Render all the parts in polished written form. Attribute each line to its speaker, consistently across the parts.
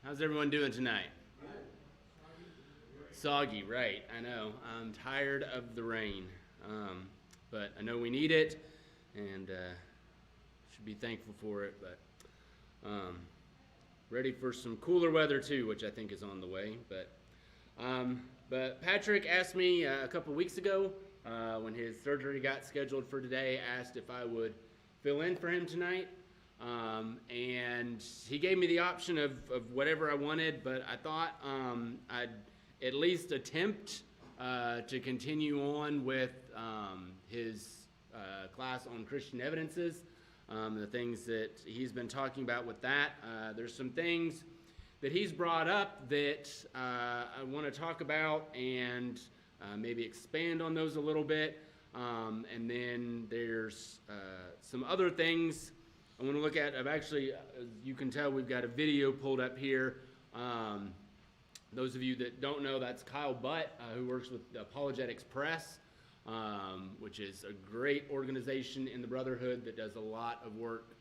Speaker 1: How's everyone doing tonight? Soggy, right? I know. I'm tired of the rain, but I know we need it, and should be thankful for it. But ready for some cooler weather too, which I think is on the way. But Patrick asked me a couple weeks ago when his surgery got scheduled for today. Asked if I would fill in for him tonight. And he gave me the option of whatever I wanted, but I thought I'd at least attempt to continue on with his class on Christian evidences, the things that he's been talking about with that. There's some things that he's brought up that I want to talk about and maybe expand on those a little bit. And then there's some other things I want to look at. I've actually, as you can tell, we've got a video pulled up here. Those of you that don't know, that's Kyle Butt, who works with Apologetics Press, which is a great organization in the Brotherhood that does a lot of work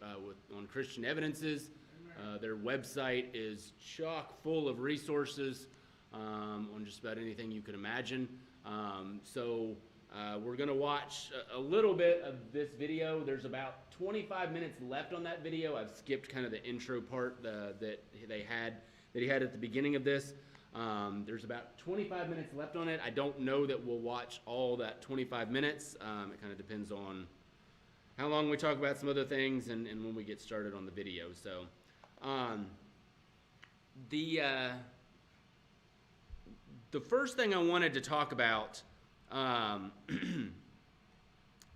Speaker 1: on Christian evidences. Their website is chock full of resources on just about anything you could imagine. So we're going to watch a little bit of this video. There's about 25 minutes left on that video. I've skipped kind of the intro part that he had at the beginning of this. There's about 25 minutes left on it. I don't know that we'll watch all that 25 minutes. It kind of depends on how long we talk about some other things and when we get started on the video. So the first thing I wanted to talk about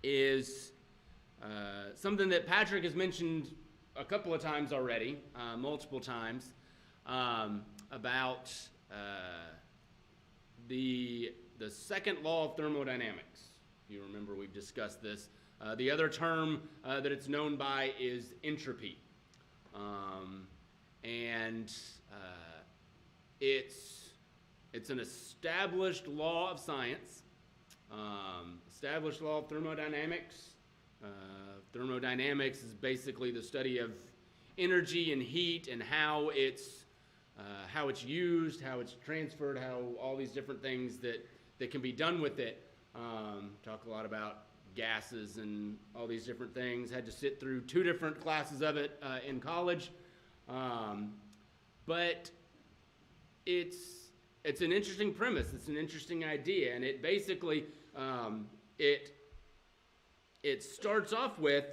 Speaker 1: is something that Patrick has mentioned a couple of times already, multiple times, about the second law of thermodynamics. If you remember, we've discussed this. The other term that it's known by is entropy. And it's an established law of science, established law of thermodynamics. Thermodynamics is basically the study of energy and heat and how it's used, how it's transferred, how all these different things that can be done with it. Talk a lot about gases and all these different things. Had to sit through 2 different classes of it in college. But it's an interesting premise. It's an interesting idea, and it basically it starts off with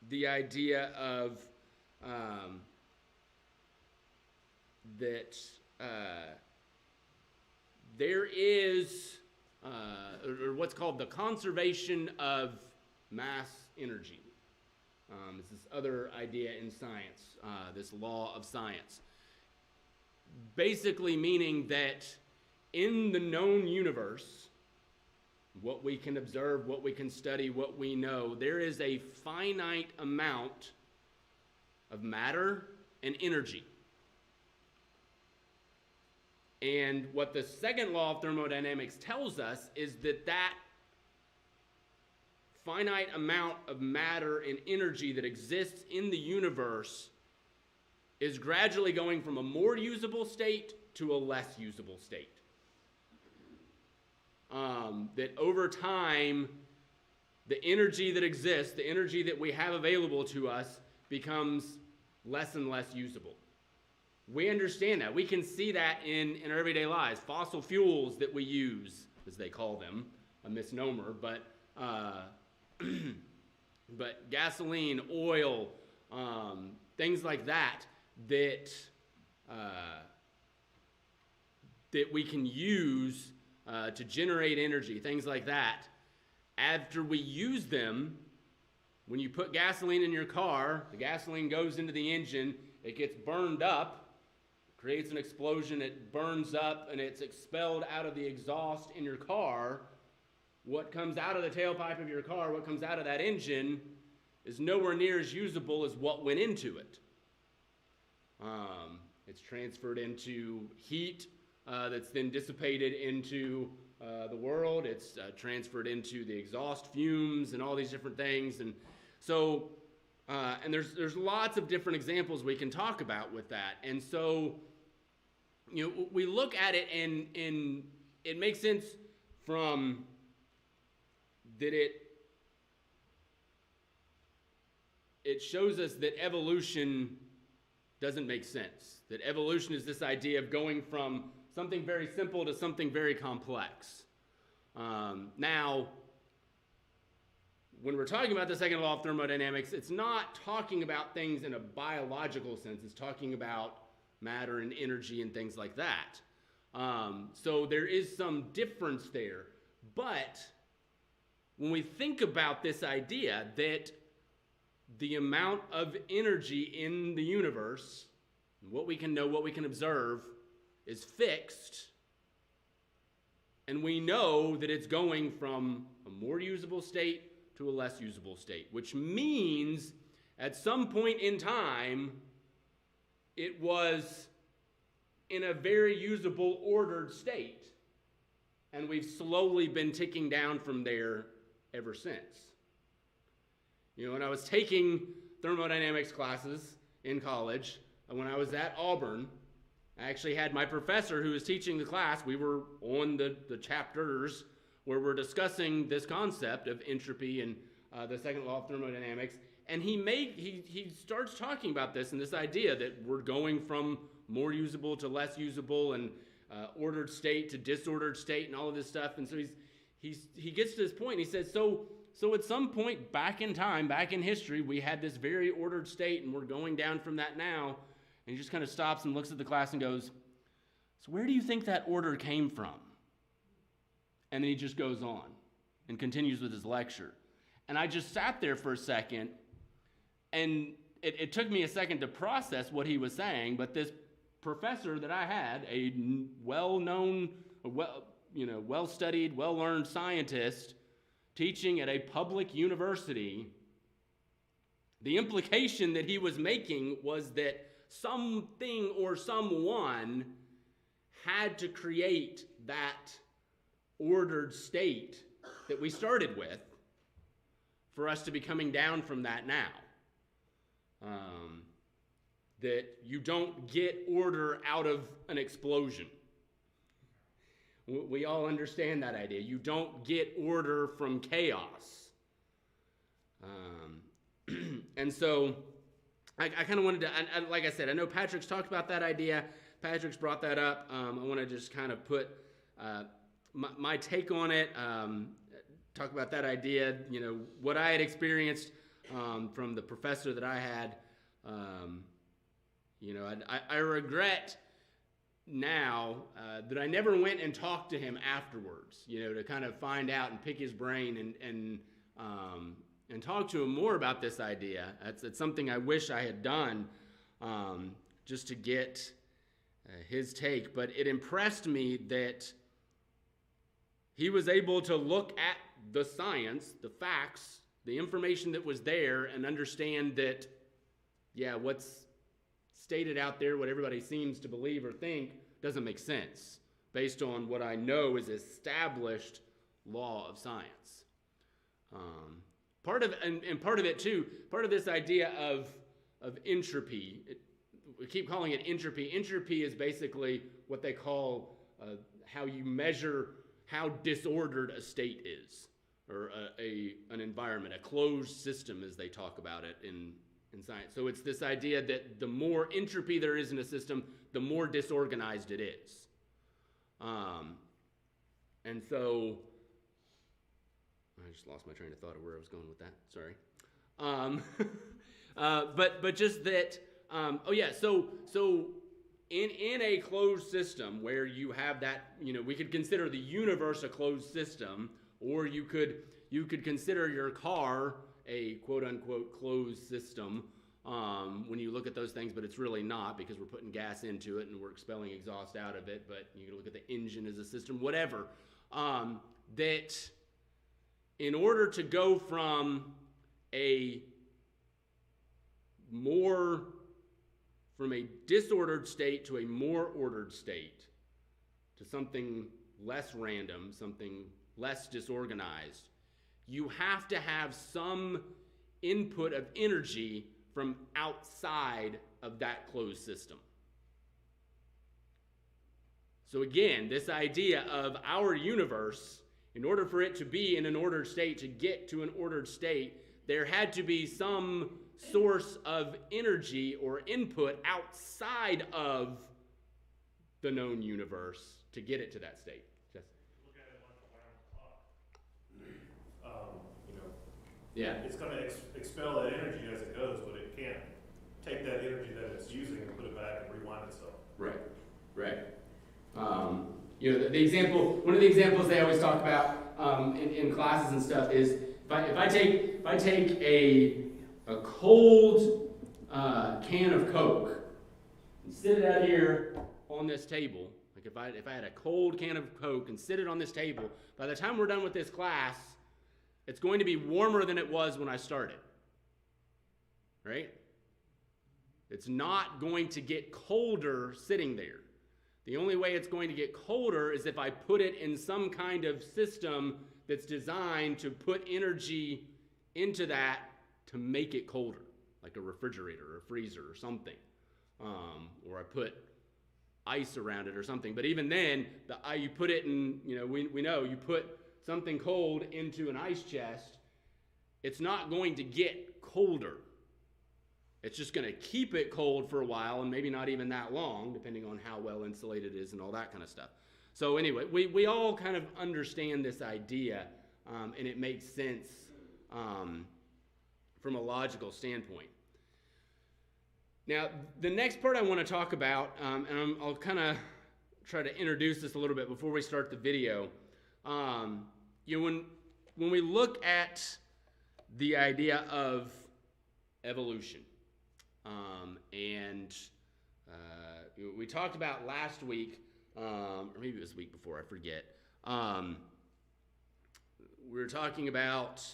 Speaker 1: the idea of that there is or what's called the conservation of mass energy. It's this other idea in science, this law of science. Basically meaning that in the known universe, what we can observe, what we can study, what we know, there is a finite amount of matter and energy. And what the second law of thermodynamics tells us is that finite amount of matter and energy that exists in the universe is gradually going from a more usable state to a less usable state. That over time, the energy that exists, the energy that we have available to us, becomes less and less usable. We understand that. We can see that in our everyday lives. Fossil fuels that we use, as they call them, a misnomer, but gasoline, oil, things like that we can use to generate energy, things like that. After we use them, when you put gasoline in your car, the gasoline goes into the engine, it gets burned up, creates an explosion, it burns up, and it's expelled out of the exhaust in your car. What comes out of the tailpipe of your car, what comes out of that engine, is nowhere near as usable as what went into it. It's transferred into heat that's then dissipated into the world. It's transferred into the exhaust fumes and all these different things. And so And there's lots of different examples we can talk about with that. And so, we look at it and it makes sense from that it shows us that evolution doesn't make sense. That evolution is this idea of going from something very simple to something very complex. Now, when we're talking about the second law of thermodynamics, it's not talking about things in a biological sense. It's talking about matter and energy and things like that. So there is some difference there. But when we think about this idea that the amount of energy in the universe, what we can know, what we can observe, is fixed, and we know that it's going from a more usable state to a less usable state, which means at some point in time, it was in a very usable, ordered state, and we've slowly been ticking down from there ever since. When I was taking thermodynamics classes in college, when I was at Auburn, I actually had my professor who was teaching the class. We were on the chapters where we're discussing this concept of entropy and the second law of thermodynamics. And he starts talking about this and this idea that we're going from more usable to less usable and ordered state to disordered state and all of this stuff. And so he gets to this point and he says, so at some point back in time, back in history, we had this very ordered state and we're going down from that now. And he just kind of stops and looks at the class and goes, so where do you think that order came from? And then he just goes on and continues with his lecture. And I just sat there for a second, and it took me a second to process what he was saying, but this professor that I had, a well-known, well-studied, well-learned scientist teaching at a public university, the implication that he was making was that something or someone had to create that ordered state that we started with for us to be coming down from that now. That you don't get order out of an explosion. We all understand that idea. You don't get order from chaos. And so I kind of wanted to, like I said, I know Patrick's talked about that idea. Patrick's brought that up. I want to just kind of put my take on it, talk about that idea, what I had experienced from the professor that I had. I regret now that I never went and talked to him afterwards, to kind of find out and pick his brain and talk to him more about this idea. It's something I wish I had done just to get his take. But it impressed me that he was able to look at the science, the facts, the information that was there, and understand that, what's stated out there, what everybody seems to believe or think, doesn't make sense based on what I know is established law of science. Part of it too, part of this idea of entropy, we keep calling it entropy. Entropy is basically what they call how you measure how disordered a state is, or an environment, a closed system as they talk about it in science. So it's this idea that the more entropy there is in a system, the more disorganized it is. And so, I just lost my train of thought of where I was going with that. Sorry. But just that, so in a closed system where you have that, we could consider the universe a closed system, or you could consider your car a quote-unquote closed system when you look at those things, but it's really not, because we're putting gas into it and we're expelling exhaust out of it. But you can look at the engine as a system, whatever. That in order to go from a disordered state to a more ordered state, to something less random, something less disorganized, you have to have some input of energy from outside of that closed system. So again, this idea of our universe, in order for it to be in an ordered state, to get to an ordered state, there had to be some source of energy or input outside of the known universe to get it to that state. Yes?
Speaker 2: Look at it like a round clock.
Speaker 1: Yeah.
Speaker 2: It's going to expel that energy as it goes, but it can't take that energy that it's using and put it back and rewind itself.
Speaker 1: Right. The example, one of the examples they always talk about in classes and stuff is if I take a cold can of Coke and sit it out here on this table, like if I had a cold can of Coke and sit it on this table, by the time we're done with this class, it's going to be warmer than it was when I started. Right? It's not going to get colder sitting there. The only way it's going to get colder is if I put it in some kind of system that's designed to put energy into that to make it colder, like a refrigerator or a freezer or something. Or I put ice around it or something. But even then, you put it in, we know you put something cold into an ice chest, it's not going to get colder. It's just going to keep it cold for a while, and maybe not even that long, depending on how well insulated it is and all that kind of stuff. So anyway, we all kind of understand this idea, and it makes sense from a logical standpoint. Now, the next part I want to talk about, and I'll kind of try to introduce this a little bit before we start the video. When we look at the idea of evolution, we talked about last week, or maybe it was the week before, I forget. We were talking about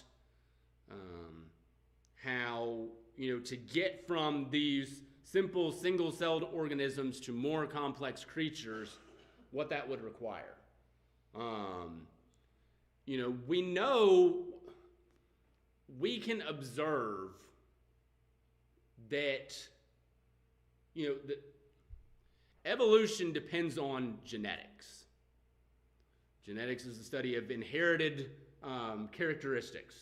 Speaker 1: how, to get from these simple single-celled organisms to more complex creatures, what that would require. We know we can observe that, the evolution depends on genetics. Genetics is the study of inherited characteristics,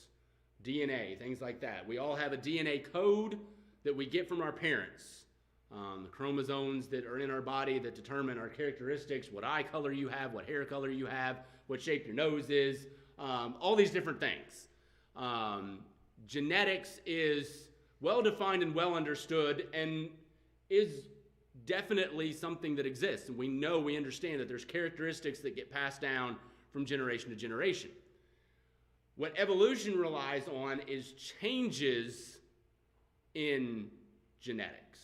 Speaker 1: DNA, things like that. We all have a DNA code that we get from our parents. The chromosomes that are in our body that determine our characteristics, what eye color you have, what hair color you have, what shape your nose is, all these different things. Genetics is well-defined and well-understood and is definitely something that exists. And we understand that there's characteristics that get passed down from generation to generation. What evolution relies on is changes in genetics,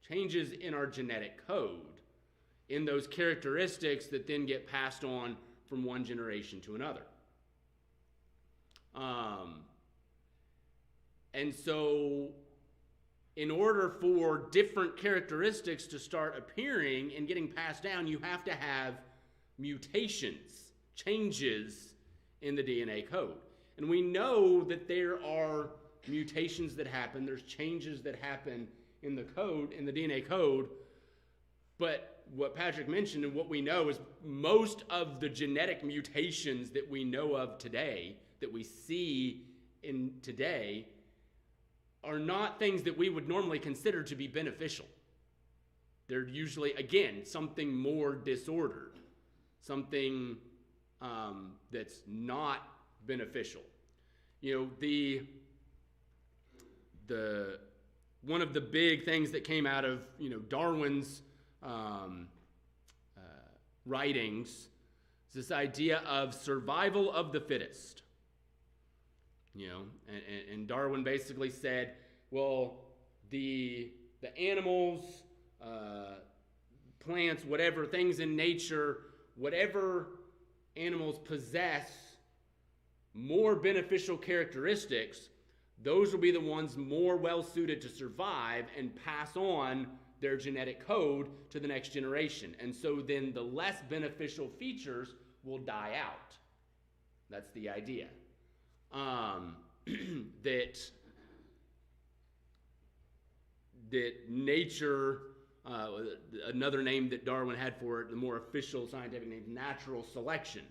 Speaker 1: changes in our genetic code, in those characteristics that then get passed on from one generation to another. And so, in order for different characteristics to start appearing and getting passed down, you have to have mutations, changes in the DNA code. And we know that there are mutations that happen, there's changes that happen in the code, in the DNA code, but what Patrick mentioned and what we know is most of the genetic mutations that we know of today, that we see in today, are not things that we would normally consider to be beneficial. They're usually, again, something more disordered, something that's not beneficial. The one of the big things that came out of Darwin's writings is this idea of survival of the fittest. And Darwin basically said, well, the animals, plants, whatever, things in nature, whatever animals possess more beneficial characteristics, those will be the ones more well-suited to survive and pass on their genetic code to the next generation. And so then the less beneficial features will die out. That's the idea. That nature, another name that Darwin had for it, the more official scientific name, natural selection,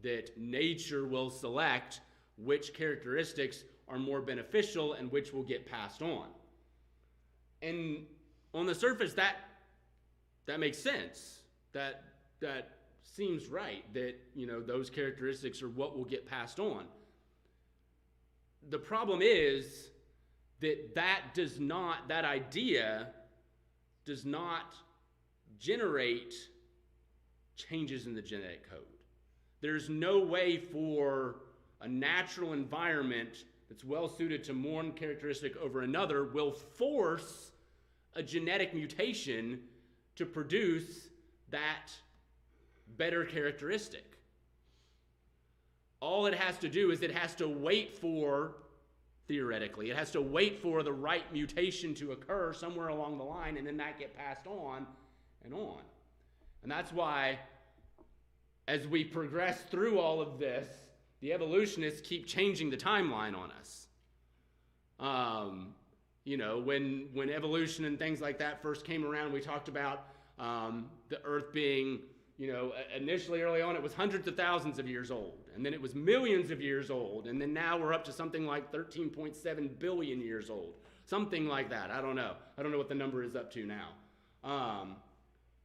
Speaker 1: that nature will select which characteristics are more beneficial and which will get passed on. And on the surface, that makes sense. That seems right, that, you know, those characteristics are what will get passed on. The problem is that idea does not generate changes in the genetic code. There's no way for a natural environment that's well suited to one characteristic over another will force a genetic mutation to produce that better characteristic. All it has to do is it has to wait for, theoretically, it has to wait for the right mutation to occur somewhere along the line, and then that get passed on and on. And that's why, as we progress through all of this, the evolutionists keep changing the timeline on us. You know, when evolution and things like that first came around, we talked about the Earth being, you know, initially early on it was hundreds of thousands of years old, and then it was millions of years old, and then now we're up to something like 13.7 billion years old. Something like that. I don't know what the number is up to now.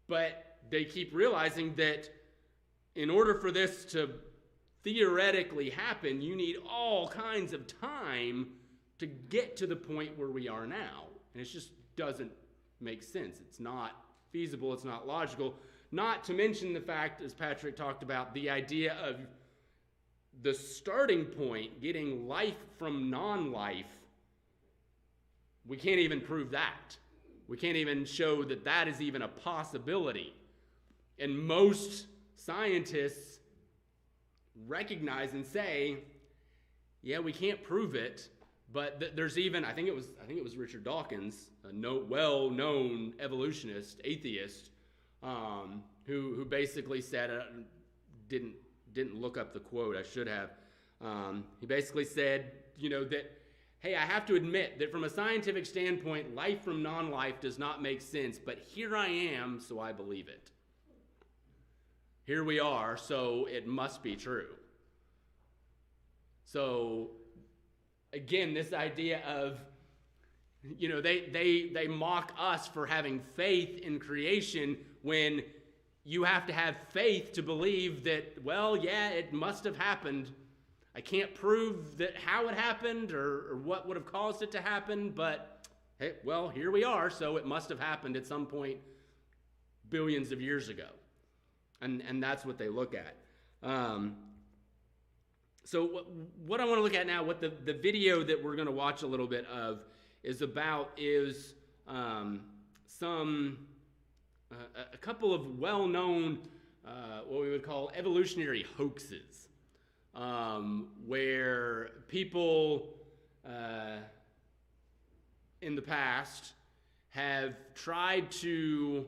Speaker 1: But they keep realizing that in order for this to theoretically happen, you need all kinds of time to get to the point where we are now. And it just doesn't make sense. It's not feasible. It's not logical. Not to mention the fact, as Patrick talked about, the idea of the starting point, getting life from non-life. We can't even prove that. We can't even show that that is even a possibility. And most scientists recognize and say, yeah, we can't prove it, but there's even, I think it was Richard Dawkins, a well-known evolutionist, atheist, who basically said, didn't look up the quote, I should have. He basically said, you know, that, hey, I have to admit that from a scientific standpoint, life from non-life does not make sense, but here I am, so I believe it. Here we are, so it must be true. So, again, this idea of, you know, they mock us for having faith in creation when you have to have faith to believe that, well, yeah, it must have happened. I can't prove that how it happened or what would have caused it to happen, but, hey, well, here we are, so it must have happened at some point billions of years ago. And that's what they look at. So what I want to look at now, what the video that we're going to watch a little bit of is about is a couple of well-known, what we would call evolutionary hoaxes, where people in the past have tried to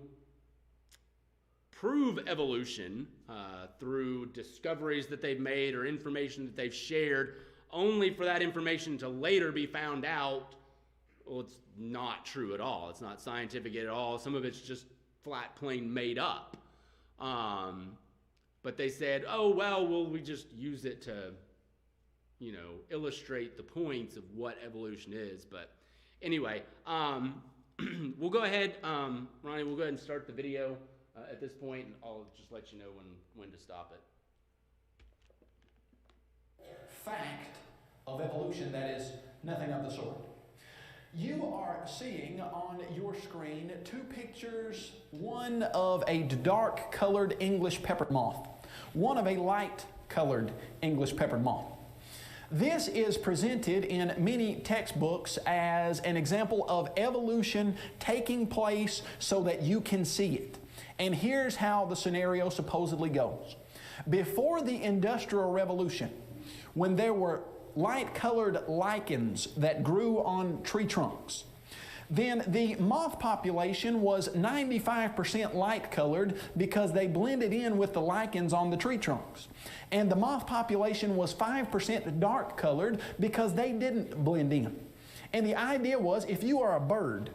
Speaker 1: prove evolution through discoveries that they've made or information that they've shared, only for that information to later be found out, well, it's not true at all. It's not scientific at all. Some of it's just flat plain made up. But they said, oh, well, we just use it to, you know, illustrate the points of what evolution is. But anyway, we'll go ahead, Ronnie, we'll go ahead and start the video at this point, and I'll just let you know when to stop it.
Speaker 3: Fact of evolution that is nothing of the sort. You are seeing on your screen two pictures, one of a dark colored English peppered moth, one of a light colored English peppered moth. This is presented in many textbooks as an example of evolution taking place so that you can see it. And here's how the scenario supposedly goes. Before the Industrial Revolution, when there were light-colored lichens that grew on tree trunks, then the moth population was 95% light-colored because they blended in with the lichens on the tree trunks. And the moth population was 5% dark-colored because they didn't blend in. And the idea was, if you are a bird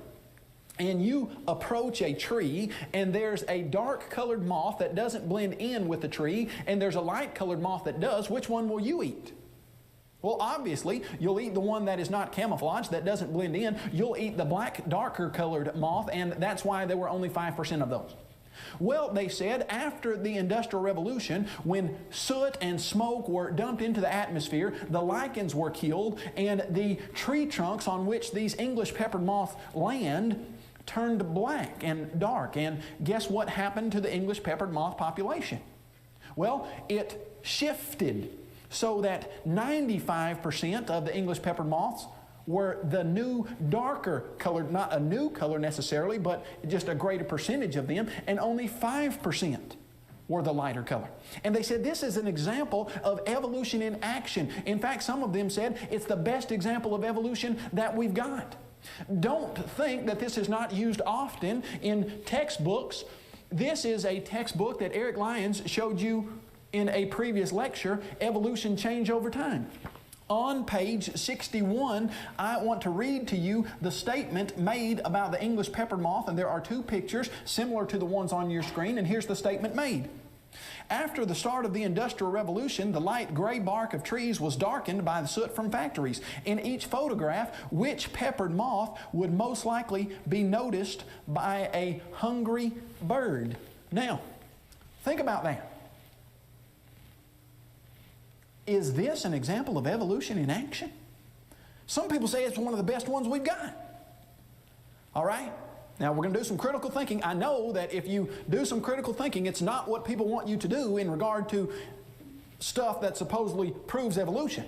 Speaker 3: and you approach a tree and there's a dark colored moth that doesn't blend in with the tree and there's a light colored moth that does, which one will you eat? Well, obviously, you'll eat the one that is not camouflaged, that doesn't blend in. You'll eat the black, darker colored moth, and that's why there were only 5% of those. Well, they said after the Industrial Revolution, when soot and smoke were dumped into the atmosphere, the lichens were killed, and the tree trunks on which these English peppered moths land turned black and dark. And guess what happened to the English peppered moth population? Well, it shifted so that 95% of the English peppered moths were the new darker colored, not a new color necessarily, but just a greater percentage of them, and only 5% were the lighter color. And they said this is an example of evolution in action. In fact, some of them said it's the best example of evolution that we've got. Don't think that this is not used often in textbooks. This is a textbook that Eric Lyons showed you in a previous lecture, Evolution Change Over Time. On page 61, I want to read to you the statement made about the English peppered moth, and there are two pictures similar to the ones on your screen, and here's the statement made. After the start of the Industrial Revolution, the light gray bark of trees was darkened by the soot from factories. In each photograph, which peppered moth would most likely be noticed by a hungry bird? Now, think about that. Is this an example of evolution in action? Some people say it's one of the best ones we've got. All right? Now, we're going to do some critical thinking. I know that if you do some critical thinking, it's not what people want you to do in regard to stuff that supposedly proves evolution.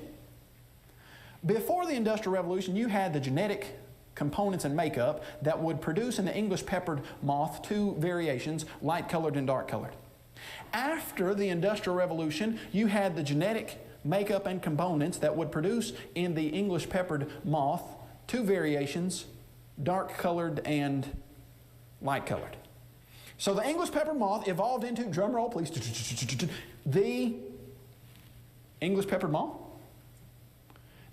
Speaker 3: Before the Industrial Revolution, you had the genetic components and makeup that would produce in the English peppered moth two variations, light colored and dark colored. After the Industrial Revolution, you had the genetic makeup and components that would produce in the English peppered moth two variations, dark colored and light colored. So the English peppered moth evolved into, drum roll please, the English peppered moth.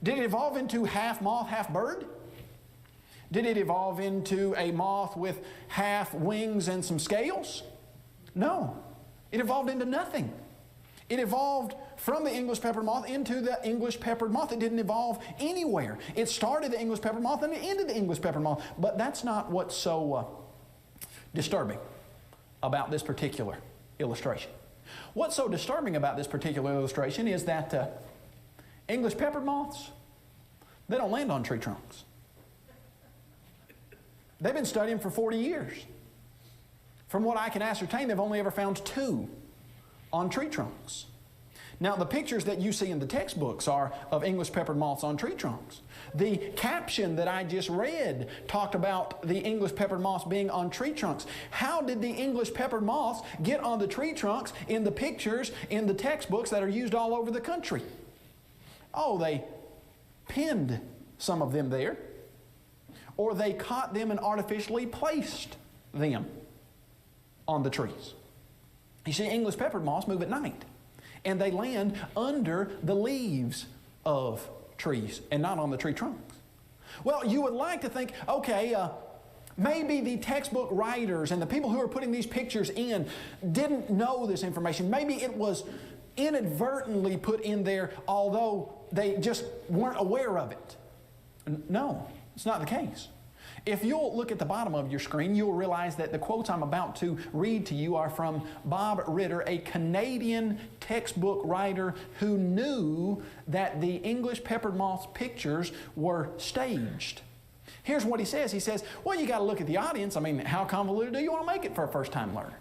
Speaker 3: Did it evolve into half moth, half bird? Did it evolve into a moth with half wings and some scales? No. It evolved into nothing. It evolved from the English peppered moth into the English peppered moth. It didn't evolve anywhere. It started the English peppered moth and it ended the English peppered moth. But that's not what's so disturbing about this particular illustration. What's so disturbing about this particular illustration is that English peppered moths, they don't land on tree trunks. They've been studying for 40 years. From what I can ascertain, they've only ever found 2 on tree trunks. Now, the pictures that you see in the textbooks are of English peppered moths on tree trunks. The caption that I just read talked about the English peppered moths being on tree trunks. How did the English peppered moths get on the tree trunks in the pictures in the textbooks that are used all over the country? Oh, they pinned some of them there, or they caught them and artificially placed them on the trees. You see, English peppered moths move at night, and they land under the leaves of trees and not on the tree trunks. Well, you would like to think, okay, maybe the textbook writers and the people who are putting these pictures in didn't know this information. Maybe it was inadvertently put in there, although they just weren't aware of it. No, it's not the case. If you'll look at the bottom of your screen, you'll realize that the quotes I'm about to read to you are from Bob Ritter, a Canadian textbook writer who knew that the English peppered moth's pictures were staged. Here's what he says. He says, well, you got to look at the audience. I mean, how convoluted do you want to make it for a first-time learner?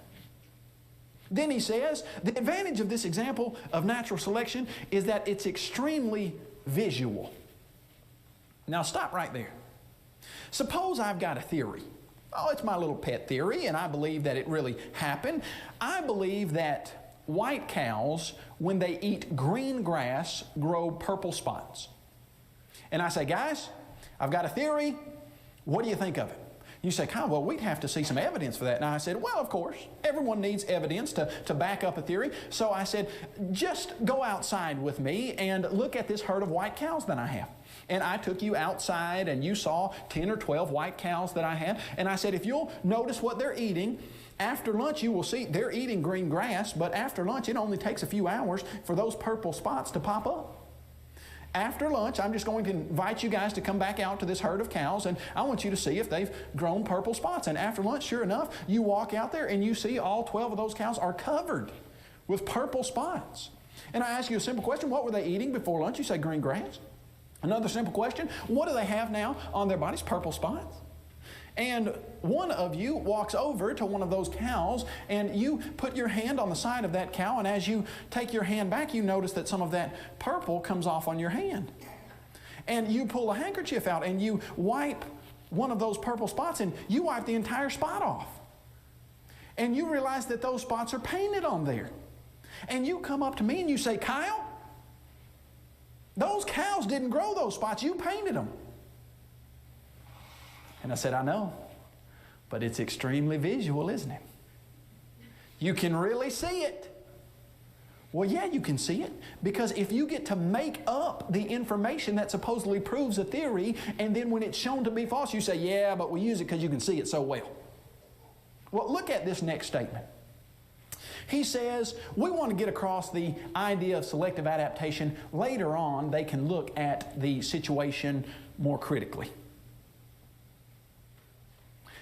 Speaker 3: Then he says, the advantage of this example of natural selection is that it's extremely visual. Now, stop right there. Suppose I've got a theory. Oh, it's my little pet theory, and I believe that it really happened. I believe that white cows, when they eat green grass, grow purple spots. And I say, guys, I've got a theory. What do you think of it? You say, Kyle, well, we'd have to see some evidence for that. And I said, well, of course, everyone needs evidence to back up a theory. So I said, just go outside with me and look at this herd of white cows that I have. And I took you outside and you saw 10 or 12 white cows that I had. And I said, if you'll notice what they're eating, after lunch you will see they're eating green grass, but after lunch it only takes a few hours for those purple spots to pop up. After lunch, I'm just going to invite you guys to come back out to this herd of cows, and I want you to see if they've grown purple spots. And after lunch, sure enough, you walk out there and you see all 12 of those cows are covered with purple spots. And I ask you a simple question, what were they eating before lunch? You say green grass. Another simple question, what do they have now on their bodies? Purple spots. And one of you walks over to one of those cows and you put your hand on the side of that cow, and as you take your hand back, you notice that some of that purple comes off on your hand. And you pull a handkerchief out and you wipe one of those purple spots, and you wipe the entire spot off. And you realize that those spots are painted on there. And you come up to me and you say, Kyle, those cows didn't grow those spots, you painted them. And I said, I know, but it's extremely visual, isn't it? You can really see it. Well, yeah, you can see it, because if you get to make up the information that supposedly proves a theory, and then when it's shown to be false, you say, yeah, but we use it because you can see it so well. Well, look at this next statement. He says, we want to get across the idea of selective adaptation. Later on, they can look at the situation more critically.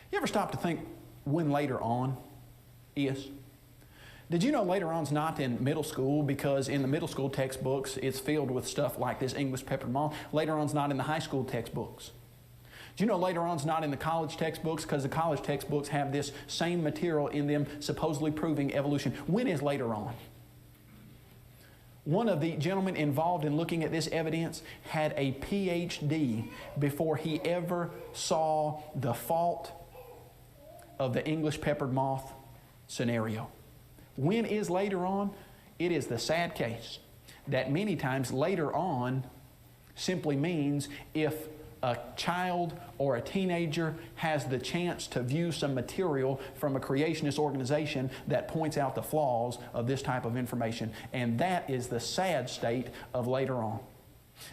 Speaker 3: You ever stop to think when later on is? Did you know later on's not in middle school, because in the middle school textbooks it's filled with stuff like this English peppered moth. Later on's not in the high school textbooks. Do you know later on's not in the college textbooks, because the college textbooks have this same material in them supposedly proving evolution? When is later on? One of the gentlemen involved in looking at this evidence had a PhD before he ever saw the fault of the English peppered moth scenario. When is later on? It is the sad case that many times later on simply means if a child or a teenager has the chance to view some material from a creationist organization that points out the flaws of this type of information. And that is the sad state of later on.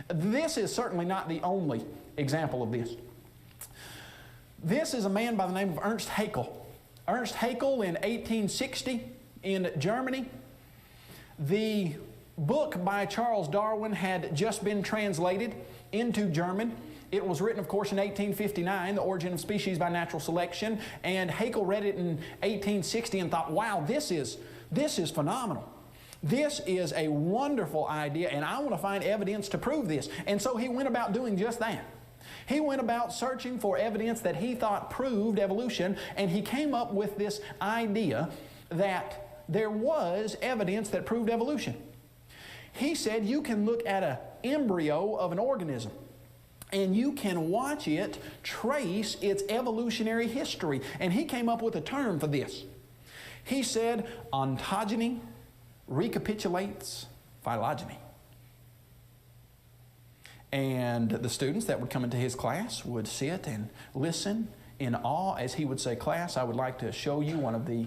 Speaker 3: This is certainly not the only example of this. This is a man by the name of Ernst Haeckel. Ernst Haeckel in 1860 in Germany. The book by Charles Darwin had just been translated into German. It was written, of course, in 1859, The Origin of Species by Natural Selection, and Haeckel read it in 1860 and thought, wow, this is phenomenal. This is a wonderful idea, and I want to find evidence to prove this. And so he went about doing just that. He went about searching for evidence that he thought proved evolution, and he came up with this idea that there was evidence that proved evolution. He said you can look at an embryo of an organism and you can watch it trace its evolutionary history. And he came up with a term for this. He said ontogeny recapitulates phylogeny. And the students that would come into his class would sit and listen in awe as he would say, class, I would like to show you one of the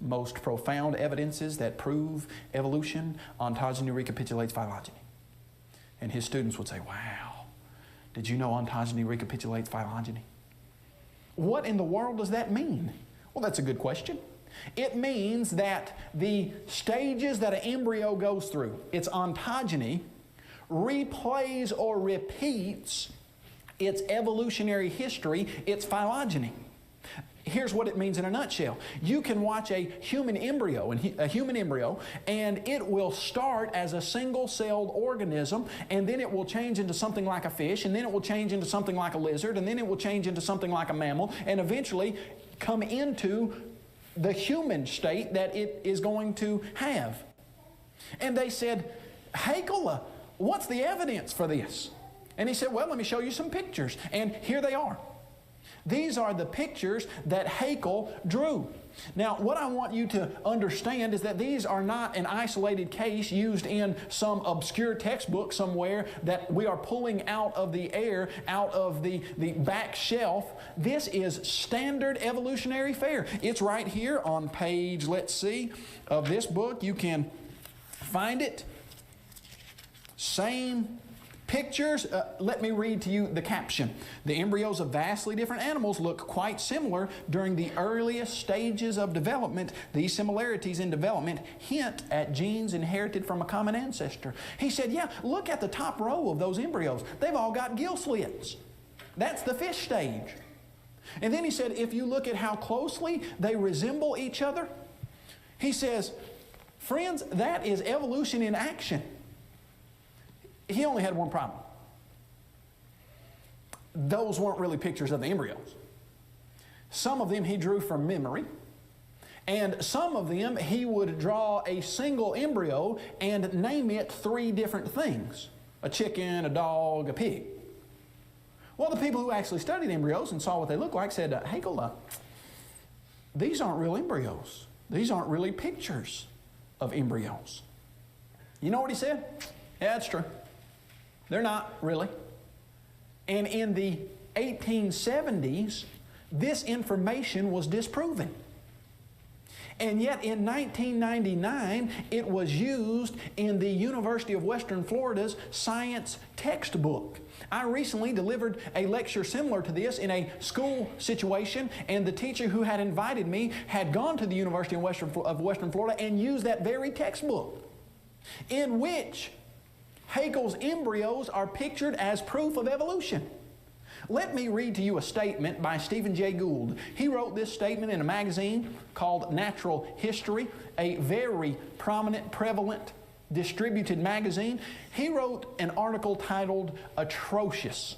Speaker 3: most profound evidences that prove evolution. Ontogeny recapitulates phylogeny. And his students would say, wow, did you know ontogeny recapitulates phylogeny? What in the world does that mean? Well, that's a good question. It means that the stages that an embryo goes through, its ontogeny, replays or repeats its evolutionary history, its phylogeny. Here's what it means in a nutshell. You can watch a human embryo, and it will start as a single-celled organism, and then it will change into something like a fish, and then it will change into something like a lizard, and then it will change into something like a mammal, and eventually come into the human state that it is going to have. And they said, Haeckel, what's the evidence for this? And he said, well, let me show you some pictures. And here they are. These are the pictures that Haeckel drew. Now, what I want you to understand is that these are not an isolated case used in some obscure textbook somewhere that we are pulling out of the air, out of the back shelf. This is standard evolutionary fare. It's right here on page, let's see, of this book. You can find it. Same pictures. Let me read to you the caption. The embryos of vastly different animals look quite similar during the earliest stages of development. These similarities in development hint at genes inherited from a common ancestor. He said, yeah, look at the top row of those embryos. They've all got gill slits. That's the fish stage. And then he said, if you look at how closely they resemble each other, he says, friends, that is evolution in action. He only had one problem. Those weren't really pictures of the embryos. Some of them he drew from memory, and some of them he would draw a single embryo and name it 3 different things: a chicken, a dog, a pig. Well, the people who actually studied embryos and saw what they looked like said, Haeckel, these aren't real embryos. These aren't really pictures of embryos. You know what he said? Yeah, that's true. They're not really. And in the 1870s, this information was disproven. And yet in 1999, it was used in the University of Western Florida's science textbook. I recently delivered a lecture similar to this in a school situation, and the teacher who had invited me had gone to the University of Western Florida and used that very textbook, in which Haeckel's embryos are pictured as proof of evolution. Let me read to you a statement by Stephen Jay Gould. He wrote this statement in a magazine called Natural History, a very prominent, prevalent, distributed magazine. He wrote an article titled Atrocious.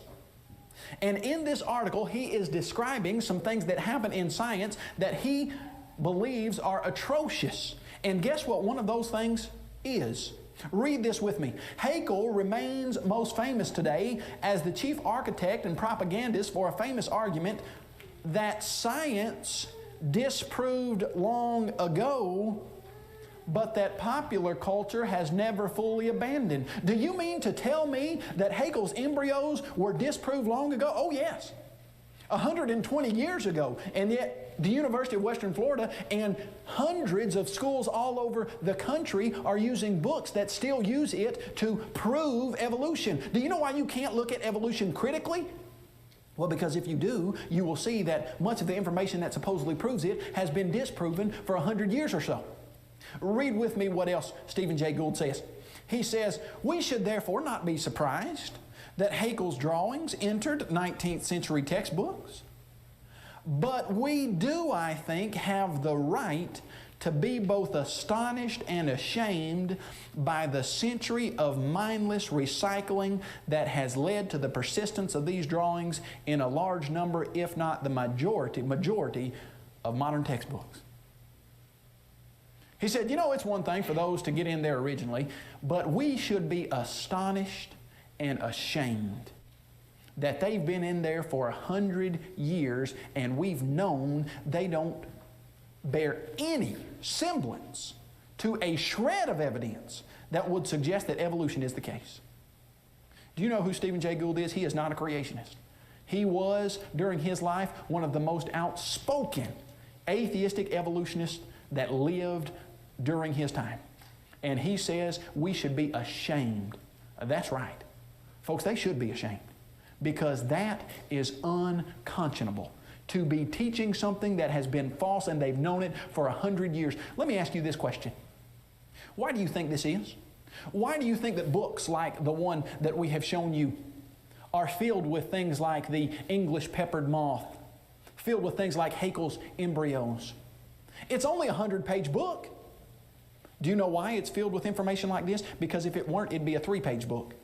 Speaker 3: And in this article, he is describing some things that happen in science that he believes are atrocious. And guess what one of those things is? Read this with me. Haeckel remains most famous today as the chief architect and propagandist for a famous argument that science disproved long ago, but that popular culture has never fully abandoned. Do you mean to tell me that Haeckel's embryos were disproved long ago? Oh, yes. 120 years ago. And yet the University of Western Florida and hundreds of schools all over the country are using books that still use it to prove evolution. Do you know why you can't look at evolution critically? Well, because if you do, you will see that much of the information that supposedly proves it has been disproven for 100 years or so. Read with me what else Stephen Jay Gould says. He says, we should therefore not be surprised that Haeckel's drawings entered 19th century textbooks. But we do, I think, have the right to be both astonished and ashamed by the century of mindless recycling that has led to the persistence of these drawings in a large number, if not the majority of modern textbooks. He said, you know, it's one thing for those to get in there originally, but we should be astonished and ashamed that they've been in there for 100 years and we've known they don't bear any semblance to a shred of evidence that would suggest that evolution is the case. Do you know who Stephen Jay Gould is? He is not a creationist. He was, during his life, one of the most outspoken atheistic evolutionists that lived during his time. And he says we should be ashamed. That's right. Folks, they should be ashamed, because that is unconscionable. To be teaching something that has been false and they've known it for 100 years. Let me ask you this question. Why do you think this is? Why do you think that books like the one that we have shown you are filled with things like the English peppered moth, filled with things like Haeckel's embryos? It's only a 100-page book. Do you know why it's filled with information like this? Because if it weren't, it'd be a 3-page book.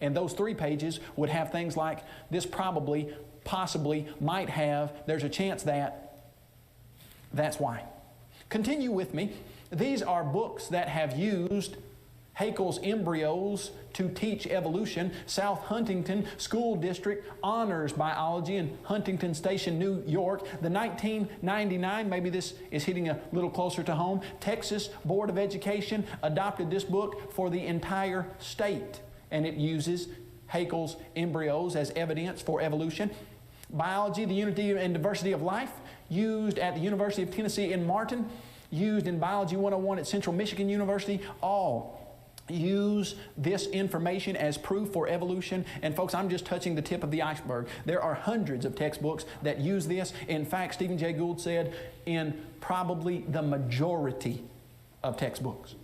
Speaker 3: And those 3 pages would have things like this probably, possibly, might have, there's a chance that. That's why. Continue with me. These are books that have used Haeckel's Embryos to Teach Evolution, South Huntington School District Honors Biology in Huntington Station, New York. The 1999, maybe this is hitting a little closer to home, Texas Board of Education adopted this book for the entire state, and it uses Haeckel's Embryos as evidence for evolution. Biology, the Unity and Diversity of Life, used at the University of Tennessee in Martin, used in Biology 101 at Central Michigan University, all use this information as proof for evolution. And folks, I'm just touching the tip of the iceberg. There are hundreds of textbooks that use this. In fact, Stephen Jay Gould said in probably the majority of textbooks.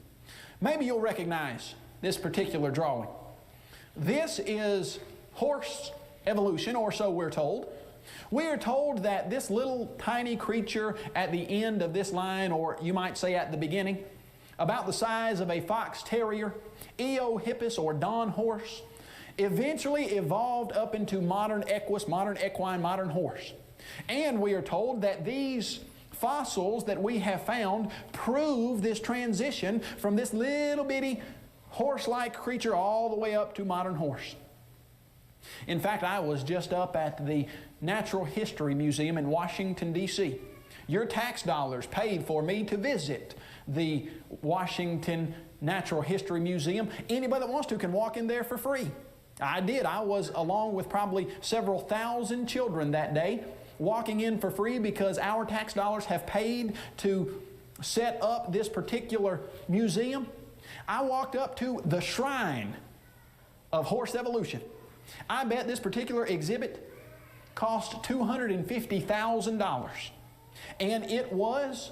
Speaker 3: Maybe you'll recognize this particular drawing. This is horse evolution, or so we're told. We are told that this little tiny creature at the end of this line, or you might say at the beginning, about the size of a fox terrier, Eohippus or Don horse, eventually evolved up into modern equus, modern equine, modern horse. And we are told that these fossils that we have found prove this transition from this little bitty horse-like creature all the way up to modern horse. In fact, I was just up at the Natural History Museum in Washington, D.C. Your tax dollars paid for me to visit the Washington Natural History Museum. Anybody that wants to can walk in there for free. I did. I was along with probably several thousand children that day, walking in for free because our tax dollars have paid to set up this particular museum. I walked up to the shrine of horse evolution. I bet this particular exhibit cost $250,000. And it was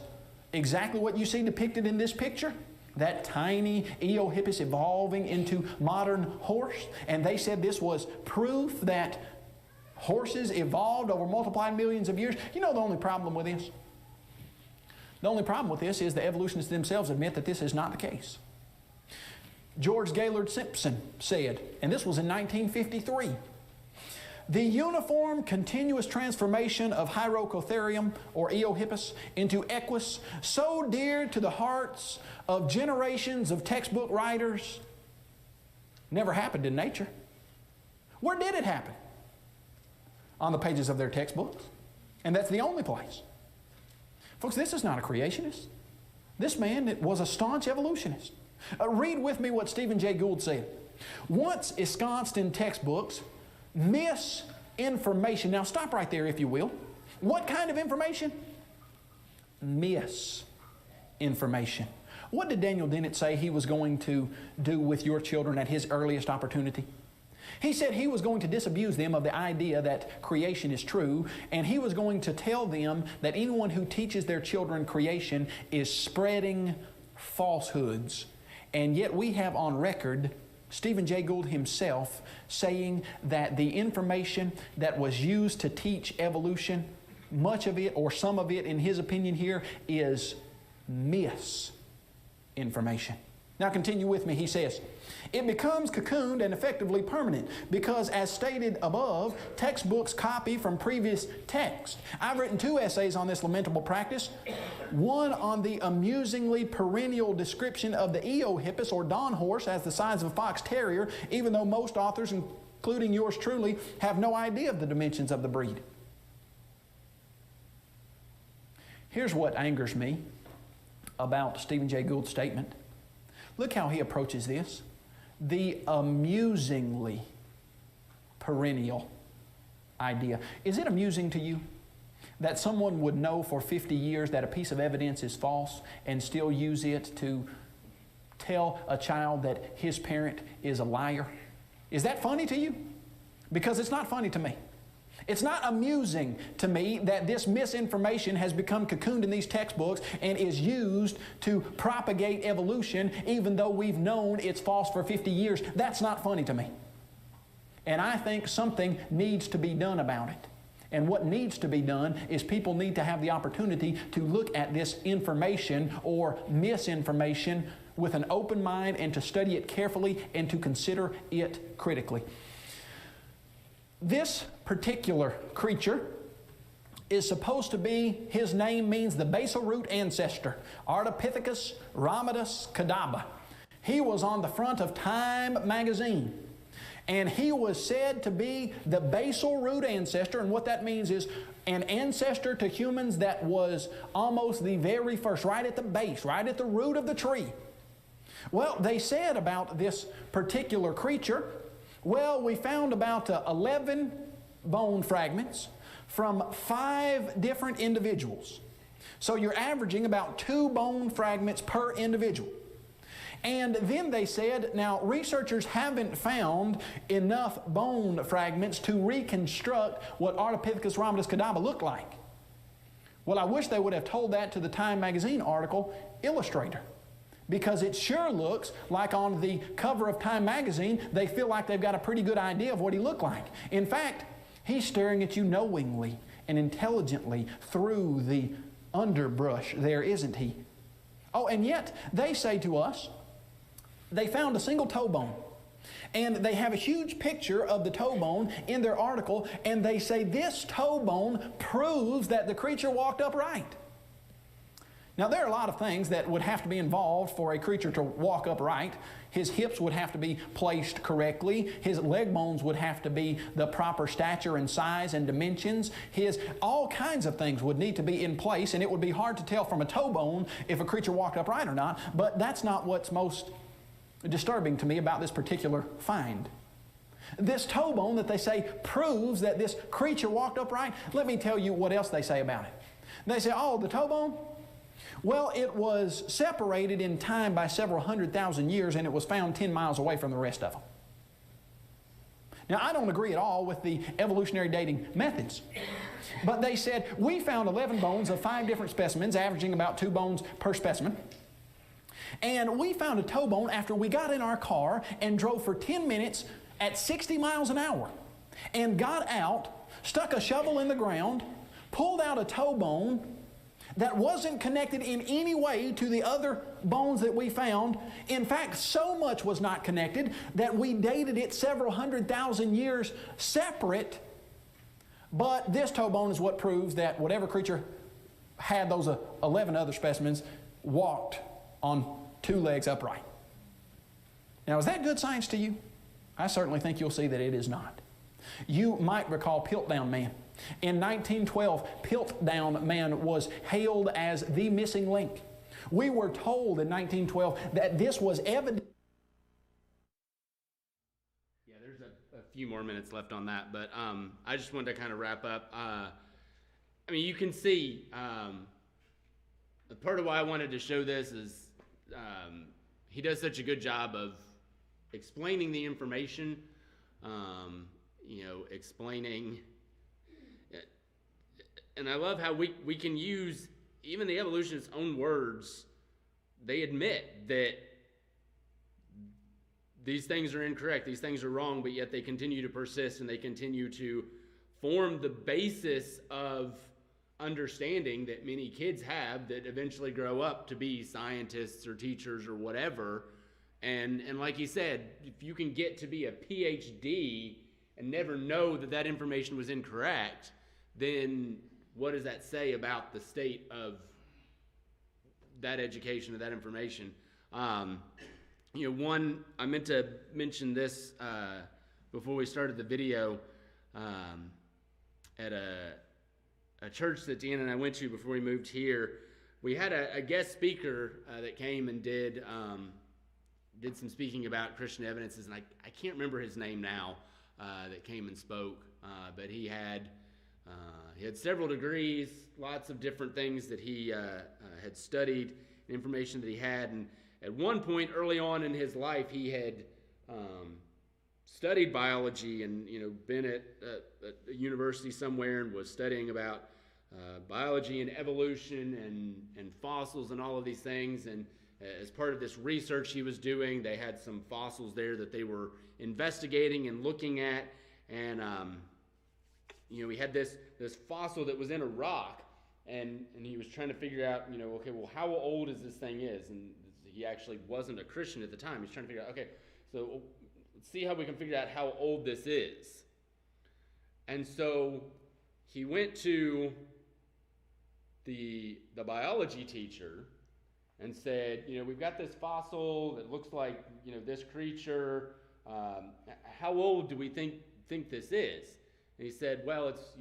Speaker 3: exactly what you see depicted in this picture, that tiny Eohippus evolving into modern horse. And they said this was proof that horses evolved over multiplied millions of years. You know the only problem with this? The only problem with this is the evolutionists themselves admit that this is not the case. George Gaylord Simpson said, and this was in 1953, the uniform continuous transformation of Hyracotherium or Eohippus into Equus, so dear to the hearts of generations of textbook writers, never happened in nature. Where did it happen? On the pages of their textbooks. And that's the only place. Folks, this is not a creationist. This man was a staunch evolutionist. Read with me what Stephen Jay Gould said. Once ensconced in textbooks, misinformation. Now stop right there if you will. What kind of information? Misinformation. What did Daniel Dennett say he was going to do with your children at his earliest opportunity? He said he was going to disabuse them of the idea that creation is true, and he was going to tell them that anyone who teaches their children creation is spreading falsehoods. And yet we have on record Stephen Jay Gould himself saying that the information that was used to teach evolution, much of it or some of it in his opinion here is misinformation. Now continue with me. He says, it becomes cocooned and effectively permanent because, as stated above, textbooks copy from previous text. I've written 2 essays on this lamentable practice. One on the amusingly perennial description of the Eohippus or Don horse as the size of a fox terrier, even though most authors, including yours truly, have no idea of the dimensions of the breed. Here's what angers me about Stephen Jay Gould's statement. Look how he approaches this. The amusingly perennial idea. Is it amusing to you that someone would know for 50 years that a piece of evidence is false and still use it to tell a child that his parent is a liar? Is that funny to you? Because it's not funny to me. It's not amusing to me that this misinformation has become cocooned in these textbooks and is used to propagate evolution even though we've known it's false for 50 years. That's not funny to me. And I think something needs to be done about it. And what needs to be done is people need to have the opportunity to look at this information or misinformation with an open mind and to study it carefully and to consider it critically. This particular creature is supposed to be, his name means the basal root ancestor, Ardipithecus ramidus cadaba. He was on the front of Time magazine. And he was said to be the basal root ancestor, and what that means is an ancestor to humans that was almost the very first, right at the base, right at the root of the tree. Well, they said about this particular creature, well, we found about 11 bone fragments from 5 different individuals. So you're averaging about 2 bone fragments per individual. And then they said, now researchers haven't found enough bone fragments to reconstruct what Ardipithecus ramidus kadabra looked like. Well, I wish they would have told that to the Time magazine article illustrator, because it sure looks like on the cover of Time magazine, they feel like they've got a pretty good idea of what he looked like. In fact, he's staring at you knowingly and intelligently through the underbrush there, isn't he? Oh, and yet they say to us, they found a single toe bone, and they have a huge picture of the toe bone in their article, and they say this toe bone proves that the creature walked upright. Now, there are a lot of things that would have to be involved for a creature to walk upright. His hips would have to be placed correctly. His leg bones would have to be the proper stature and size and dimensions. All kinds of things would need to be in place, and it would be hard to tell from a toe bone if a creature walked upright or not, but that's not what's most disturbing to me about this particular find. This toe bone that they say proves that this creature walked upright, let me tell you what else they say about it. They say, oh, the toe bone? Well, it was separated in time by several 100,000 years, and it was found 10 miles away from the rest of them. Now, I don't agree at all with the evolutionary dating methods, but they said, we found 11 bones of 5 different specimens, averaging about 2 bones per specimen. And we found a toe bone after we got in our car and drove for 10 minutes at 60 miles an hour and got out, stuck a shovel in the ground, pulled out a toe bone that wasn't connected in any way to the other bones that we found. In fact, so much was not connected that we dated it several 100,000 years separate. But this toe bone is what proves that whatever creature had those 11 other specimens walked on 2 legs upright. Now, is that good science to you? I certainly think you'll see that it is not. You might recall Piltdown Man. In 1912, Piltdown Man was hailed as the missing link. We were told in 1912 that this was evident.
Speaker 1: Yeah, there's a few more minutes left on that, but I just wanted to kind of wrap up. I mean, you can see part of why I wanted to show this is he does such a good job of explaining the information, explaining, and I love how we can use even the evolutionists' own words. They admit that these things are incorrect, these things are wrong, but yet they continue to persist and they continue to form the basis of understanding that many kids have that eventually grow up to be scientists or teachers or whatever. And like he said, if you can get to be a PhD and never know that information was incorrect, then what does that say about the state of that education or that information? I meant to mention this before we started the video. At a church that Deanna and I went to before we moved here, we had a guest speaker that came and did some speaking about Christian evidences, and I can't remember his name now, that came and spoke, but he had several degrees, lots of different things that he had studied, information that he had, and at one point early on in his life, he had studied biology and been at a university somewhere and was studying about biology and evolution and fossils and all of these things. And as part of this research he was doing, they had some fossils there that they were investigating and looking at. And we had this fossil that was in a rock, and he was trying to figure out, okay, well, how old is this thing is? And he actually wasn't a Christian at the time. He's trying to figure out, okay, so let's see how we can figure out how old this is. And so he went to the biology teacher and said, we've got this fossil that looks like, this creature. How old do we think this is? And he said, well, it's,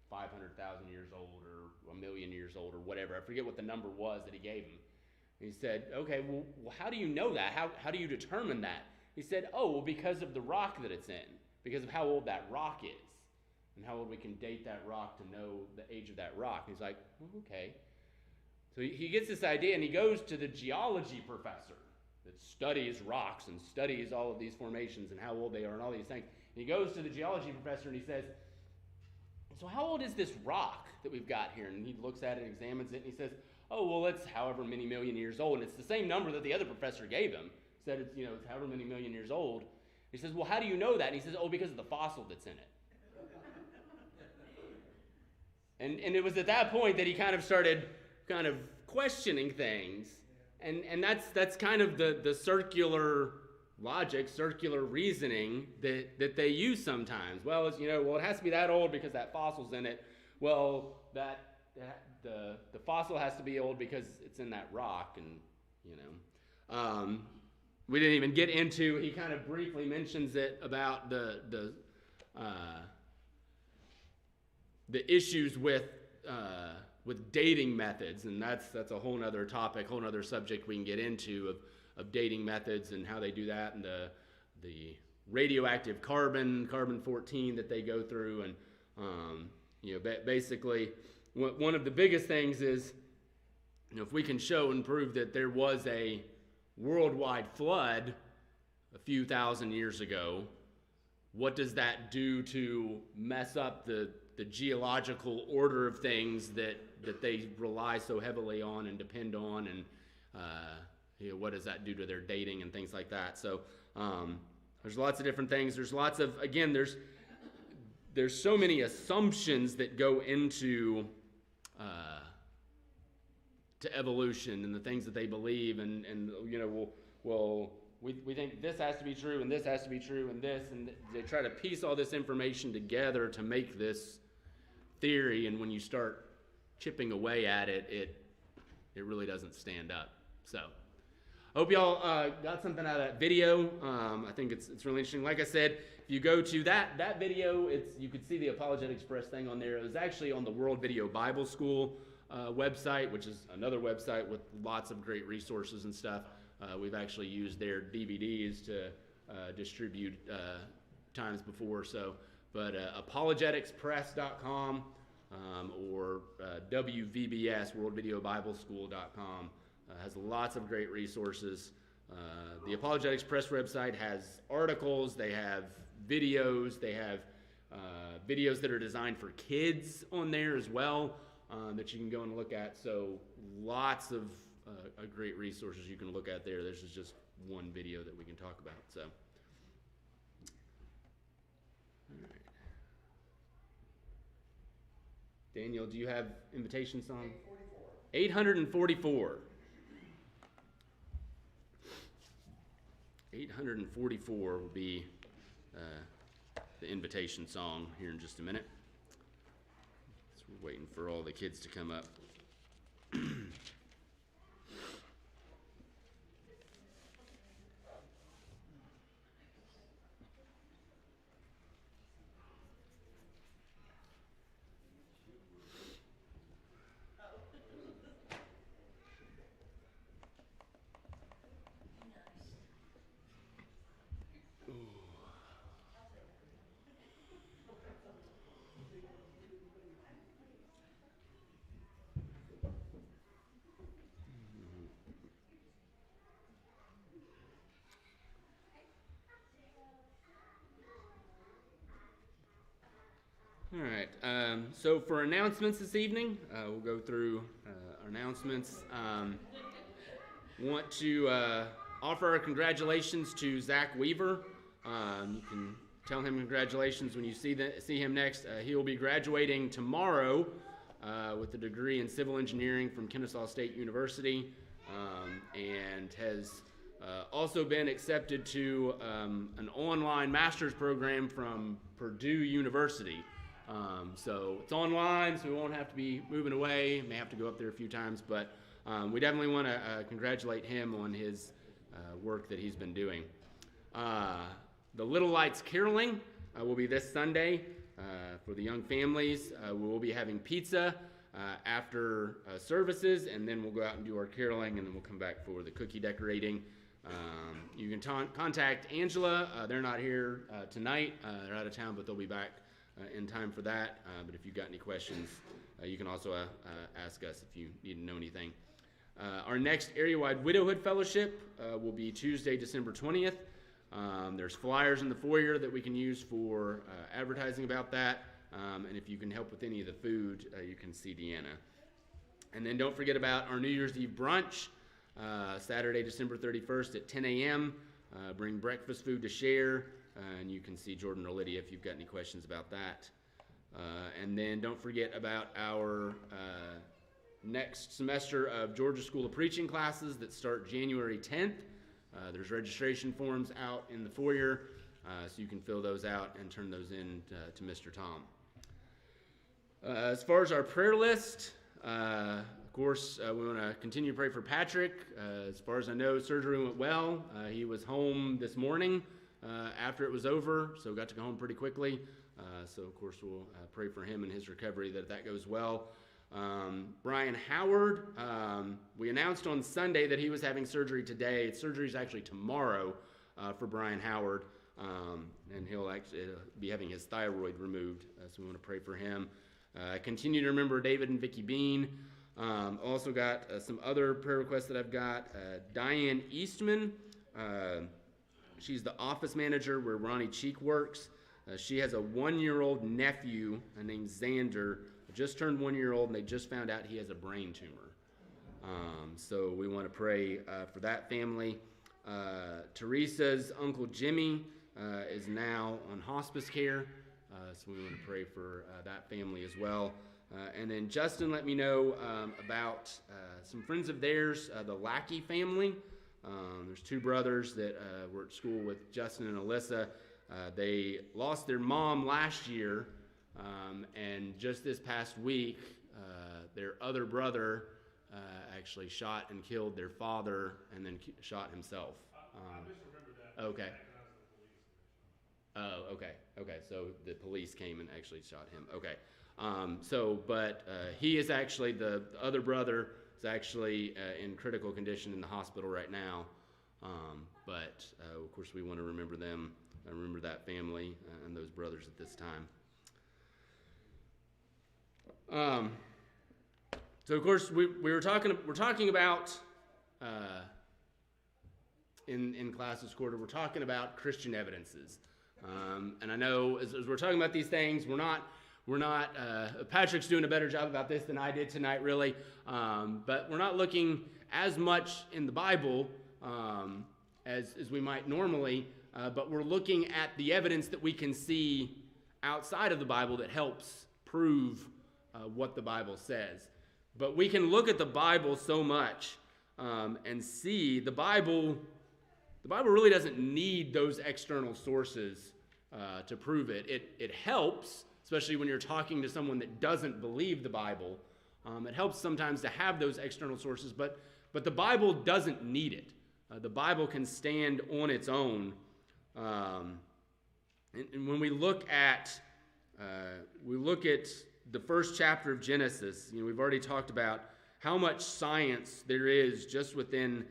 Speaker 1: 500,000 years old or 1 million years old or whatever. I forget what the number was that he gave him. And he said, okay, well, how do you know that? How do you determine that? He said, because of the rock that it's in, because of how old that rock is, and how old we can date that rock to know the age of that rock. And he's like, okay. So he gets this idea, and he goes to the geology professor that studies rocks and studies all of these formations and how old they are and all these things. And he goes to the geology professor and he says, so how old is this rock that we've got here? And he looks at it and examines it, and he says, well, it's however many million years old. And it's the same number that the other professor gave him. Said it's, it's however many million years old. He says, well, how do you know that? And he says, because of the fossil that's in it. And it was at that point that he kind of started questioning things. And that's kind of the circular logic, circular reasoning that they use sometimes. Well, it's, it has to be that old because that fossil's in it. Well, the fossil has to be old because it's in that rock, and we didn't even get into. He kind of briefly mentions it about the issues with dating methods, and that's a whole nother topic, whole nother subject we can get into of dating methods and how they do that, and the radioactive carbon-14 that they go through, and basically one of the biggest things is, if we can show and prove that there was a worldwide flood a few thousand years ago, what does that do to mess up the geological order of things that they rely so heavily on and depend on, and what does that do to their dating and things like that? So there's lots of different things. There's lots of, again, there's so many assumptions that go into to evolution and the things that they believe, and we think this has to be true and this has to be true and this, and they try to piece all this information together to make this theory, and when you start chipping away at it, it really doesn't stand up. So I hope y'all got something out of that video. I think it's really interesting. Like I said, if you go to that video, you could see the Apologetics Press thing on there. It was actually on the World Video Bible School website, which is another website with lots of great resources and stuff. We've actually used their DVDs to distribute times before. So, but apologeticspress.com or WVBS, WorldVideoBibleSchool.com has lots of great resources. The Apologetics Press website has articles, they have videos, they have videos that are designed for kids on there as well that you can go and look at. So lots of great resources you can look at there. This is just one video that we can talk about. So, all right. Daniel, do you have invitation song? 844. 844 will be the invitation song here in just a minute. So we're waiting for all the kids to come up. All right, so for announcements this evening, we'll go through our announcements. Want to offer our congratulations to Zach Weaver. You can tell him congratulations when you see him next. He will be graduating tomorrow with a degree in civil engineering from Kennesaw State University, and has also been accepted to an online master's program from Purdue University. So it's online, so we won't have to be moving away. May have to go up there a few times, but we definitely want to congratulate him on his work that he's been doing. The Little Lights Caroling will be this Sunday for the young families. We will be having pizza after services, and then we'll go out and do our caroling, and then we'll come back for the cookie decorating. You can contact Angela. They're not here tonight. They're out of town, but they'll be back in time for that. But if you've got any questions, you can also ask us if you need to know anything. Our next area-wide widowhood fellowship will be Tuesday, December 20th. There's flyers in the foyer that we can use for advertising about that. And if you can help with any of the food, you can see Deanna. And then don't forget about our New Year's Eve brunch, Saturday, December 31st at 10 a.m. Bring breakfast food to share, and you can see Jordan or Lydia if you've got any questions about that. And then don't forget about our next semester of Georgia School of Preaching classes that start January 10th. There's registration forms out in the foyer, so you can fill those out and turn those in to Mr. Tom. As far as our prayer list, of course, we want to continue to pray for Patrick. As far as I know, surgery went well. He was home this morning after it was over, so got to go home pretty quickly. So, of course, we'll pray for him and his recovery, that goes well. Brian Howard, we announced on Sunday that he was having surgery today. Surgery is actually tomorrow for Brian Howard, and he'll actually be having his thyroid removed, so we want to pray for him. Continue to remember David and Vicki Bean. Also got some other prayer requests that I've got. Diane Eastman, she's the office manager where Ronnie Cheek works. She has a 1-year-old nephew named Xander, just turned 1 year old, and they just found out he has a brain tumor. So we want to pray for that family. Teresa's Uncle Jimmy is now on hospice care, so we want to pray for that family as well. And then Justin let me know about some friends of theirs, the Lackey family. There's 2 brothers that were at school with Justin and Alyssa. They lost their mom last year, and just this past week, their other brother actually shot and killed their father and then shot himself.
Speaker 2: I just remember that.
Speaker 1: Okay. Oh, okay. Okay, so the police came and actually shot him. Okay. But he is actually, the other brother is actually in critical condition in the hospital right now. But of course we want to remember them, remember that family and those brothers at this time. So of course we're talking about in class this quarter, we're talking about Christian evidences. And I know as we're talking about these things, we're not Patrick's doing a better job about this than I did tonight, really. But we're not looking as much in the Bible as we might normally, but we're looking at the evidence that we can see outside of the Bible that helps prove what the Bible says. But we can look at the Bible so much and see the Bible really doesn't need those external sources to prove it. It helps, especially when you're talking to someone that doesn't believe the Bible. It helps sometimes to have those external sources, but the Bible doesn't need it. The Bible can stand on its own. And when we look at the first chapter of Genesis, we've already talked about how much science there is just within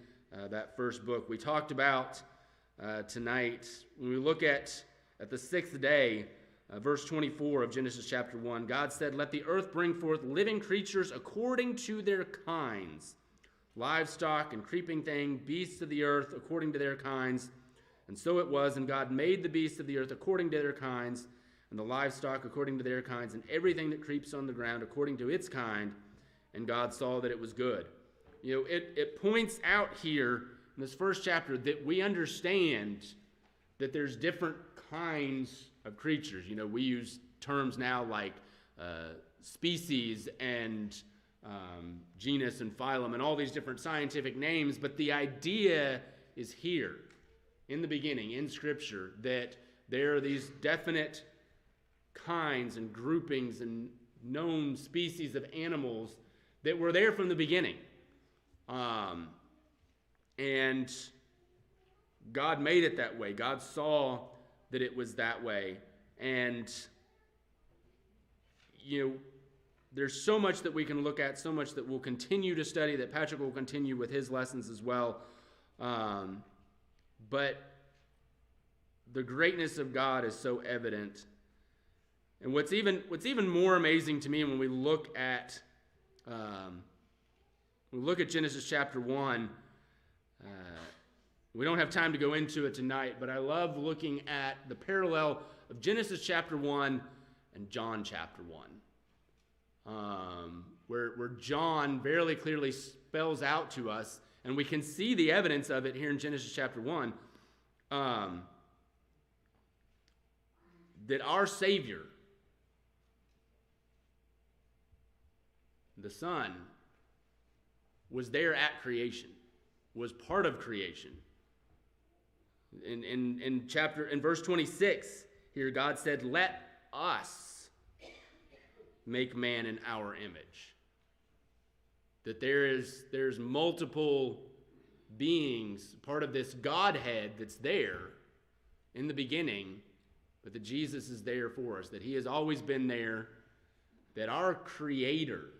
Speaker 1: that first book. We talked about tonight, when we look at the 6th day, verse 24 of Genesis chapter 1, God said, "Let the earth bring forth living creatures according to their kinds, livestock and creeping thing, beasts of the earth according to their kinds. And so it was, and God made the beasts of the earth according to their kinds, and the livestock according to their kinds, and everything that creeps on the ground according to its kind. And God saw that it was good." It points out here in this first chapter that we understand that there's different kinds of creatures. We use terms now like species and genus and phylum and all these different scientific names, but the idea is here in the beginning, in Scripture, that there are these definite kinds and groupings and known species of animals that were there from the beginning. And God made it that way. God saw that it was that way. And, there's so much that we can look at, so much that we'll continue to study, that Patrick will continue with his lessons as well. But the greatness of God is so evident. And what's even more amazing to me when we look at Genesis chapter 1, we don't have time to go into it tonight, but I love looking at the parallel of Genesis chapter 1 and John chapter 1, where John very clearly spells out to us, and we can see the evidence of it here in Genesis chapter 1, that our Savior, the Son, was there at creation, was part of creation. In verse 26, here God said, "Let us make man in our image." That there's multiple beings, part of this Godhead that's there in the beginning, but that Jesus is there for us, that he has always been there, that our Creator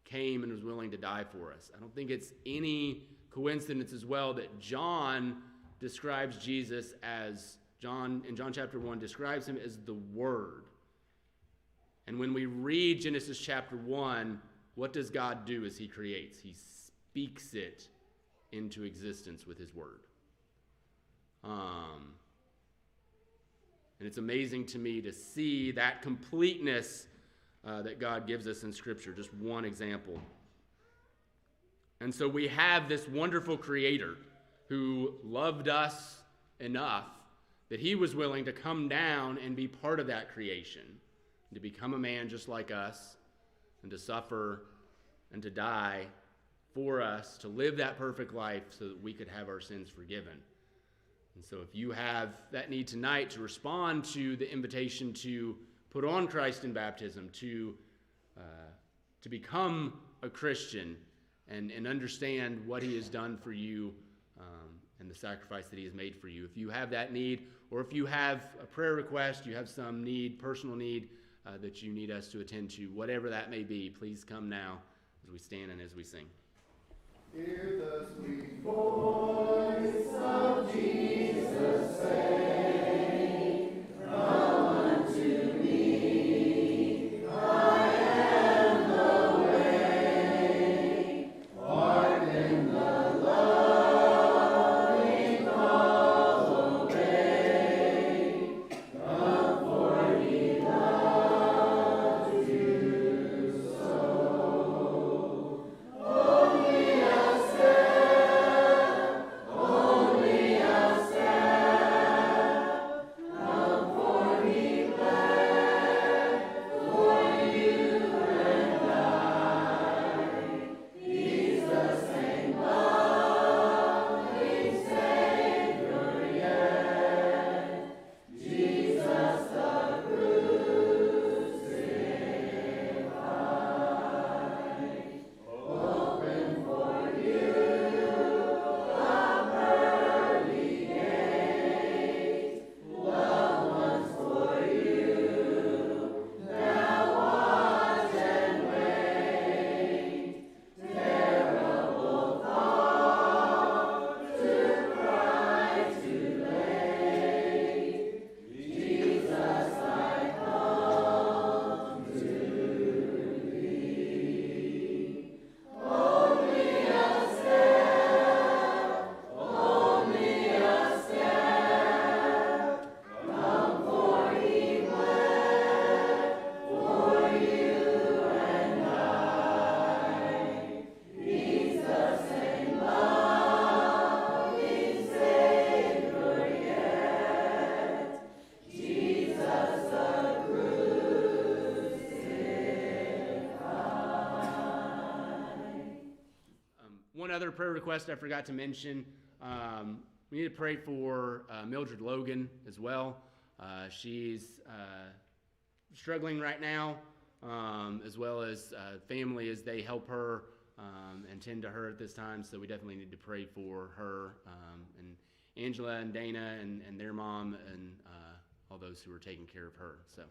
Speaker 1: came and was willing to die for us. I don't think it's any coincidence as well that John describes Jesus as, in John chapter 1, describes him as the Word. And when we read Genesis chapter 1, what does God do as he creates? He speaks it into existence with his Word. And it's amazing to me to see that completeness that God gives us in Scripture. Just one example. And so we have this wonderful Creator who loved us enough that he was willing to come down and be part of that creation, to become a man just like us, and to suffer and to die for us, to live that perfect life so that we could have our sins forgiven. And so if you have that need tonight to respond to the invitation to put on Christ in baptism, to become a Christian and understand what he has done for you and the sacrifice that he has made for you. If you have that need, or if you have a prayer request, you have some need, personal need that you need us to attend to, whatever that may be, please come now as we stand and as we sing.
Speaker 4: Hear the sweet voice of Jesus say, "Come unto me, I am the way. Pardon the loving call, obey. Come, for he loves you so. Only a step, only a step. Come, for he bled for you and I. He's the same loving Savior yet. Jesus the crucified. Open for you a pearly gate. Loved ones for you, now watch and wait. Terrible thought to cry too late. Jesus, I come to thee. Only a step, only a step. Come, for he bled for you and I. He's the same loving Savior yet. Jesus the crucified.
Speaker 1: One other prayer request I forgot to mention. We need to pray for Mildred Logan as well. She's struggling right now as well as family as they help her and tend to her at this time. So we definitely need to pray for her and Angela and Dana and their mom and all those who are taking care of her. So.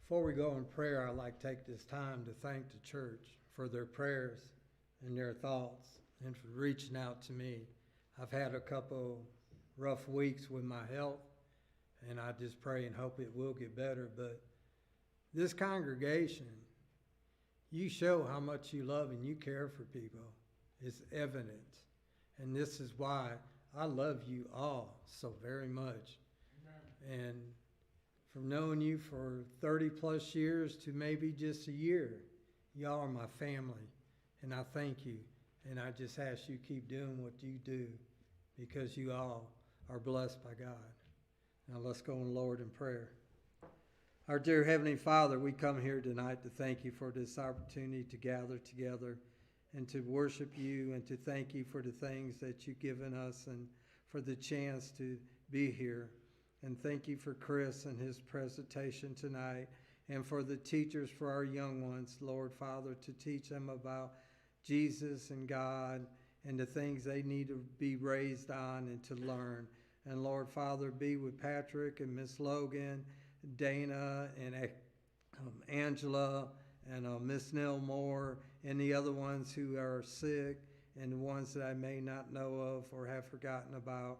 Speaker 5: Before we go in prayer, I'd like to take this time to thank the church for their prayers and their thoughts and for reaching out to me. I've had a couple rough weeks with my health, and I just pray and hope it will get better. But this congregation, you show how much you love and you care for people. It's evident. And this is why I love you all so very much. Amen. And from knowing you for 30 plus years to maybe just a year, y'all are my family, and I thank you. And I just ask you keep doing what you do, because you all are blessed by God. Now let's go in Lord in prayer. Our dear Heavenly Father, we come here tonight to thank you for this opportunity to gather together and to worship you and to thank you for the things that you've given us and for the chance to be here. And thank you for Chris and his presentation tonight, and for the teachers, for our young ones, Lord Father, to teach them about Jesus and God and the things they need to be raised on and to learn. And Lord Father, be with Patrick and Miss Logan, Dana and Angela and Miss Nell Moore and the other ones who are sick and the ones that I may not know of or have forgotten about.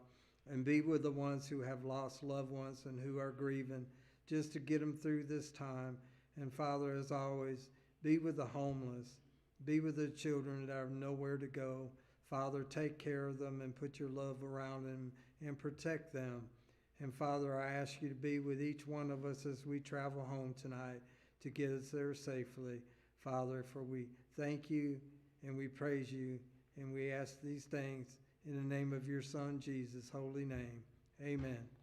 Speaker 5: And be with the ones who have lost loved ones and who are grieving, just to get them through this time. And Father, as always, be with the homeless. Be with the children that have nowhere to go. Father, take care of them and put your love around them and protect them. And Father, I ask you to be with each one of us as we travel home tonight to get us there safely. Father, for we thank you and we praise you and we ask these things in the name of your Son, Jesus' holy name. Amen.